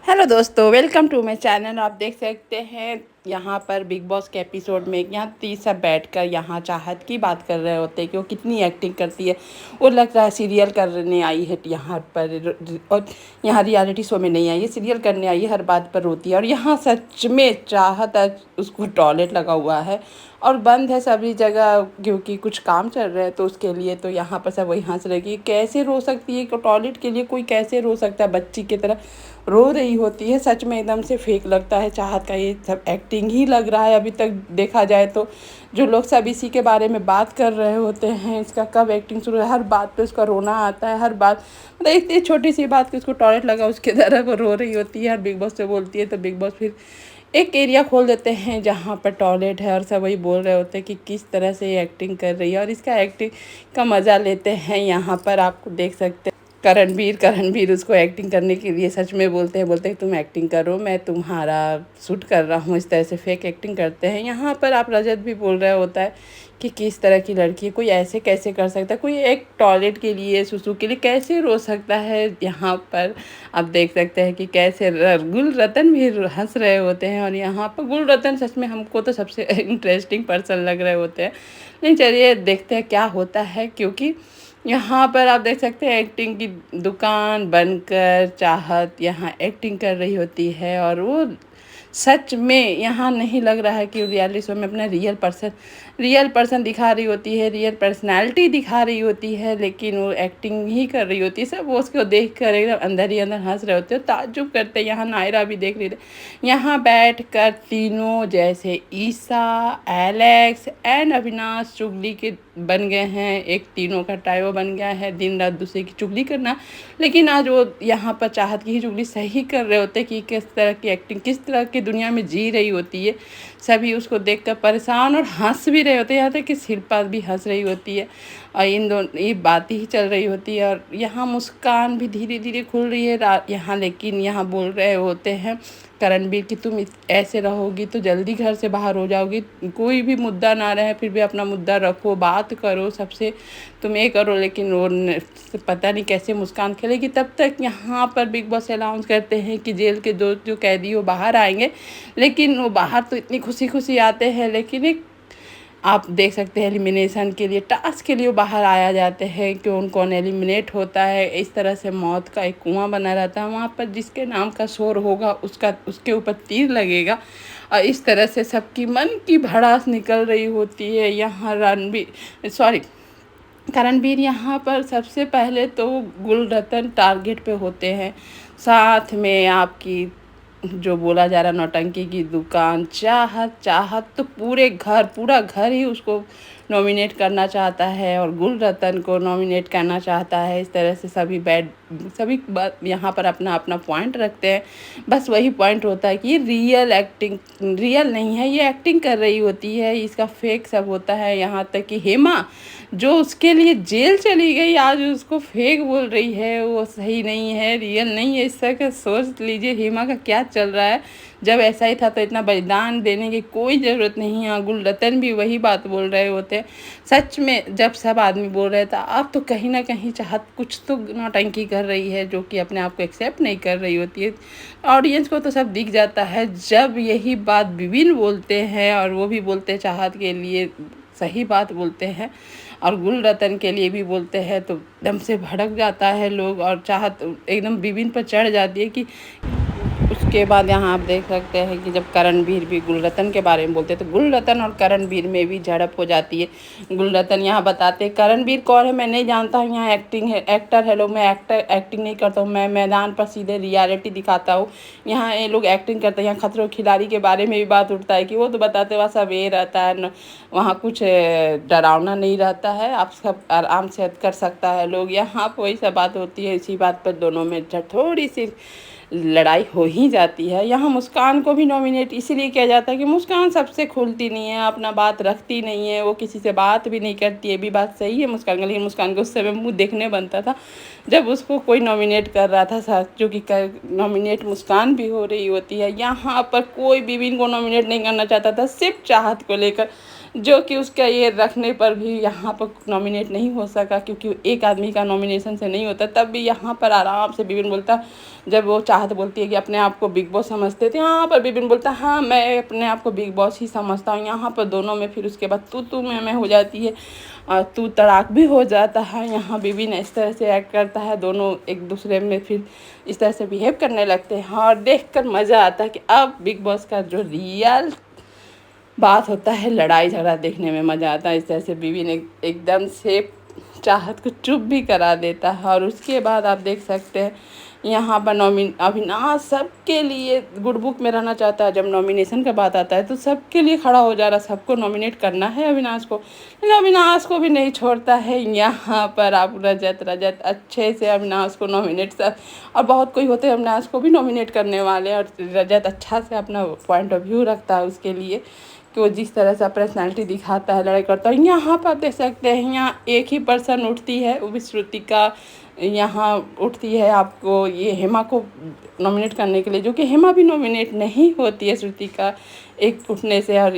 Hello दोस्तों, welcome to my channel. आप देख सकते हैं यहाँ पर बिग बॉस के एपिसोड में यहाँ तीसरा बैठकर यहाँ चाहत की बात कर रहे होते हैं कि वो कितनी एक्टिंग करती है। वो लग रहा है सीरियल करने आई है यहाँ पर, और यहाँ रियलिटी शो में नहीं आई है, सीरियल करने आई है, हर बात पर रोती है। और यहाँ सच में चाहत उसको टॉयलेट लगा हुआ है और बंद है सभी जगह क्योंकि कुछ काम चल रहा है, तो उसके लिए तो यहाँ पर सब वही हंस रहे कि कैसे रो सकती है, टॉयलेट के लिए कोई कैसे रो सकता है, बच्ची की तरह रो रही होती है। सच में एकदम से फेक लगता है चाहत का, ये सब एक्टिंग ही लग रहा है अभी तक देखा जाए तो। जो लोग सब इसी के बारे में बात कर रहे होते हैं, इसका कब एक्टिंग शुरू है, हर बात पे उसका रोना आता है, हर बात मतलब इतनी छोटी सी बात कि उसको टॉयलेट लगा उसके तरह वो रो रही होती है और बिग बॉस से बोलती है। तो बिग बॉस फिर एक एरिया खोल देते हैं जहाँ पर टॉयलेट है और सब वही बोल रहे होते हैं कि किस तरह से ये एक्टिंग कर रही है और इसका एक्टिंग का मज़ा लेते हैं। यहाँ पर आपको देख सकते हैं करणवीर उसको एक्टिंग करने के लिए सच में बोलते हैं तुम एक्टिंग करो, मैं तुम्हारा शूट कर रहा हूँ, इस तरह से फेक एक्टिंग करते हैं। यहाँ पर आप रजत भी बोल रहा होता है कि किस तरह की लड़की है, कोई ऐसे कैसे कर सकता है, कोई एक टॉयलेट के लिए सुसु के लिए कैसे रो सकता है। यहाँ पर आप देख सकते हैं कि कैसे गुल रतन भी हंस रहे होते हैं। और यहाँ पर गुल रतन सच में हमको तो सबसे इंटरेस्टिंग पर्सन लग रहे होते हैं। नहीं, चलिए देखते हैं क्या होता है, क्योंकि यहाँ पर आप देख सकते हैं एक्टिंग की दुकान बनकर चाहत यहाँ एक्टिंग कर रही होती है। और वो सच में यहाँ नहीं लग रहा है कि रियलिटी शो में अपना रियल पर्सन दिखा रही होती है, रियल पर्सनैलिटी दिखा रही होती है, लेकिन वो एक्टिंग ही कर रही होती है। सब वो उसको देख कर एकदम अंदर ही अंदर हंस रहे होते हैं, ताज्जुब करते हैं। यहाँ नायरा भी देख रही थी, यहाँ बैठ कर तीनों जैसे ईसा, एलेक्स एंड अविनाश चुगली के बन गए हैं। एक तीनों का टाइव बन गया है दिन रात दूसरे की चुगली करना। लेकिन आज वो यहाँ पर चाहत की ही चुगली सही कर रहे होते कि किस तरह की एक्टिंग, किस तरह की दुनिया में जी रही होती है। सभी उसको देखकर परेशान और हंस भी रहे होते हैं, यहाँ तक कि शिल्पा भी हंस रही होती है और इन दोनों ये बातें ही चल रही होती है। और यहाँ मुस्कान भी धीरे धीरे खुल रही है यहाँ। लेकिन यहाँ बोल रहे होते हैं करणवीर कि तुम ऐसे रहोगी तो जल्दी घर से बाहर हो जाओगी, कोई भी मुद्दा ना रहे फिर भी अपना मुद्दा रखो, बात करो सबसे, तुम ये करो। लेकिन वो पता नहीं कैसे मुस्कान खेलेगी। तब तक यहाँ पर बिग बॉस अनाउंस करते हैं कि जेल के जो कैदी हो बाहर आएंगे। लेकिन वो बाहर तो इतनी खुशी खुशी आते हैं, लेकिन एक आप देख सकते हैं एलिमिनेशन के लिए, टास्क के लिए बाहर आया जाते हैं, कौन कौन एलिमिनेट होता है। इस तरह से मौत का एक कुआं बना रहता है वहाँ पर, जिसके नाम का शोर होगा उसके ऊपर तीर लगेगा। और इस तरह से सबकी मन की भड़ास निकल रही होती है। यहाँ करणवीर यहाँ पर सबसे पहले तो गुलरतन टारगेट पे होते हैं, साथ में आपकी जो बोला जा रहा नौटंकी की दुकान चाहत तो पूरा घर ही उसको नॉमिनेट करना चाहता है और गुलरतन को नॉमिनेट करना चाहता है। इस तरह से सभी यहाँ पर अपना अपना पॉइंट रखते हैं। बस वही पॉइंट होता है कि ये रियल नहीं है, ये एक्टिंग कर रही होती है, इसका फेक सब होता है। यहाँ तक कि हेमा जो उसके लिए जेल चली गई, आज उसको फेक बोल रही है, वो सही नहीं है, रियल नहीं है। इस तरह का सोच लीजिए हेमा का क्या चल रहा है। जब ऐसा ही था तो इतना बलिदान देने की कोई ज़रूरत नहीं है। गुलरतन भी वही बात बोल रहे होते हैं। सच में जब सब आदमी बोल रहे थे, अब तो कहीं ना कहीं चाहत कुछ तो नौटंकी कर रही है, जो कि अपने आप को एक्सेप्ट नहीं कर रही होती है। ऑडियंस को तो सब दिख जाता है जब यही बात विभिन्न बोलते हैं, और वो भी बोलते हैं चाहत के लिए सही बात बोलते हैं और गुलरतन के लिए भी बोलते हैं, तो एकदम से भड़क जाता है लोग और चाहत एकदम विभिन्न पर चढ़ जाती है कि उसके बाद यहाँ आप देख सकते हैं कि जब करणवीर भी गुलरतन के बारे में बोलते हैं तो गुलरतन और करणवीर में भी झड़प हो जाती है। गुलरतन यहाँ बताते हैं करणवीर कौन है मैं नहीं जानता हूँ, यहाँ एक्टर है लोग, मैं एक्टिंग नहीं करता हूँ, मैं मैदान पर सीधे रियलिटी दिखाता हूँ। यहाँ ये लोग एक्टिंग करते हैं। यहाँ खतरों के खिलाड़ी के बारे में भी बात उठता है कि वो तो बताते वहाँ सब ये रहता है, वहाँ कुछ डरावना नहीं रहता है, आप सब आराम से कर सकता है लोग। यहाँ पर वही सब बात होती है। इसी बात पर दोनों में थोड़ी सी लड़ाई हो ही जाती है। यहाँ मुस्कान को भी नॉमिनेट इसीलिए किया जाता है कि मुस्कान सबसे खुलती नहीं है, अपना बात रखती नहीं है, वो किसी से बात भी नहीं करती है। भी बात सही है मुस्कान का, लेकिन मुस्कान को उस समय मुँह देखने बनता था जब उसको कोई नॉमिनेट कर रहा था साथ, जो कि नॉमिनेट मुस्कान भी हो रही होती है, यहाँ पर कोई विविन को नॉमिनेट नहीं करना चाहता था, सिर्फ चाहत को लेकर, जो कि उसका ये रखने पर भी यहाँ पर नॉमिनेट नहीं हो सका, क्योंकि एक आदमी का नॉमिनेशन से नहीं होता। तब भी यहाँ पर आराम से विपिन बोलता, जब वो चाहत बोलती है कि अपने आप को बिग बॉस समझते थे, यहाँ पर विपिन बोलता हाँ मैं अपने आप को बिग बॉस ही समझता हूँ। यहाँ पर दोनों में फिर उसके बाद तू मैं हो जाती है और तू तड़ाक भी हो जाता है। यहाँ विपिन इस तरह से एक्ट करता है, दोनों एक दूसरे में फिर इस तरह से बिहेव करने लगते हैं और देखकर मज़ा आता है कि अब बिग बॉस का जो रियल बात होता है, लड़ाई झगड़ा देखने में मज़ा आता है। इस तरह से विपिन एकदम से चाहत को चुप भी करा देता है। और उसके बाद आप देख सकते हैं यहाँ पर अविनाश सबके लिए गुड बुक में रहना चाहता है। जब नॉमिनेशन का बात आता है तो सबके लिए खड़ा हो जा रहा है, सबको नॉमिनेट करना है अविनाश को, लेकिन अविनाश को भी नहीं छोड़ता है। यहाँ पर आप रजत अच्छे से अविनाश को नॉमिनेट और बहुत कोई होते हैं अविनाश को भी नॉमिनेट करने वाले, और रजत अच्छा से अपना पॉइंट ऑफ व्यू रखता है उसके लिए कि वो जिस तरह से पर्सनैलिटी दिखाता है, लड़ाई करता है। यहाँ पर आप देख सकते हैं यहाँ एक ही पर्सन उठती है, वो भी श्रुतिका यहाँ उठती है आपको ये हेमा को नॉमिनेट करने के लिए, जो कि हेमा भी नॉमिनेट नहीं होती है श्रुतिका एक उठने से, और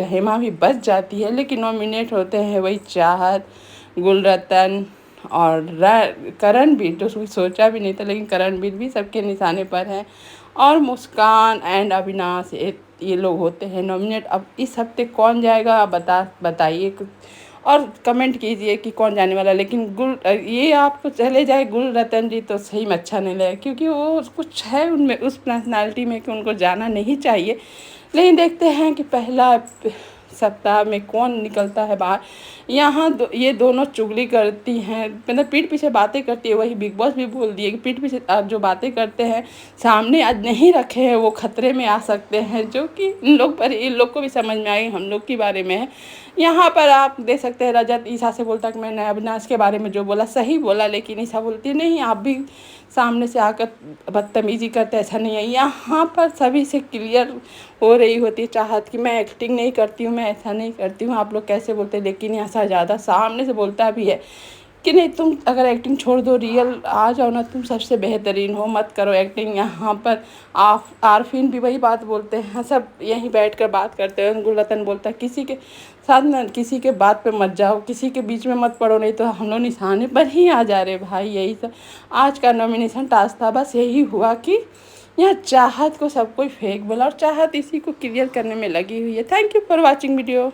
हेमा भी बच जाती है। लेकिन नॉमिनेट होते हैं वही चाहत, गुलरतन और करणवीर, जो सोचा भी नहीं था, लेकिन करणवीर भी सबके निशाने पर है, और मुस्कान एंड अविनाश ये लोग होते हैं नॉमिनेट। अब इस हफ्ते कौन जाएगा आप बताइए और कमेंट कीजिए कि कौन जाने वाला। लेकिन ये आपको चले जाए गुलरतन जी तो सही में अच्छा नहीं लगेगा, क्योंकि वो कुछ है उनमें उस पर्सनालिटी में कि उनको जाना नहीं चाहिए। लेकिन देखते हैं कि पहला सप्ताह में कौन निकलता है बाहर। यहाँ ये दोनों चुगली करती हैं, मतलब पीठ पीछे बातें करती है। वही बिग बॉस भी बोल दिए कि पीठ पीछे आप जो बातें करते हैं सामने आज नहीं रखे हैं वो खतरे में आ सकते हैं, जो कि इन लोग को भी समझ में आई हम लोग के बारे में है। यहाँ पर आप देख सकते हैं रजत ईशा से बोलता कि मैंने अविनाश के बारे में जो बोला सही बोला, लेकिन ईशा बोलती नहीं आप भी सामने से आकर बदतमीजी करते, ऐसा नहीं है। यहाँ पर सभी से क्लियर हो रही होती है चाहत कि मैं एक्टिंग नहीं करती हूँ, मैं ऐसा नहीं करती हूँ, आप लोग कैसे बोलते हैं। लेकिन यहाँ ज़्यादा सामने से बोलता भी है कि नहीं तुम अगर एक्टिंग छोड़ दो, रियल आ जाओ ना, तुम सबसे बेहतरीन हो, मत करो एक्टिंग। यहाँ पर आरफीन भी वही बात बोलते हैं, सब यहीं बैठकर बात करते हैं। गुलरतन बोलता है किसी के साथ ना किसी के बात पे मत जाओ, किसी के बीच में मत पड़ो, नहीं तो हम लोग निशाने पर ही आ जा रहे भाई। यही सब आज का नॉमिनेशन टास्क था, बस यही हुआ कि यहाँ चाहत को सब कोई फेक बोला और चाहत इसी को क्लियर करने में लगी हुई है। Thank you for watching video.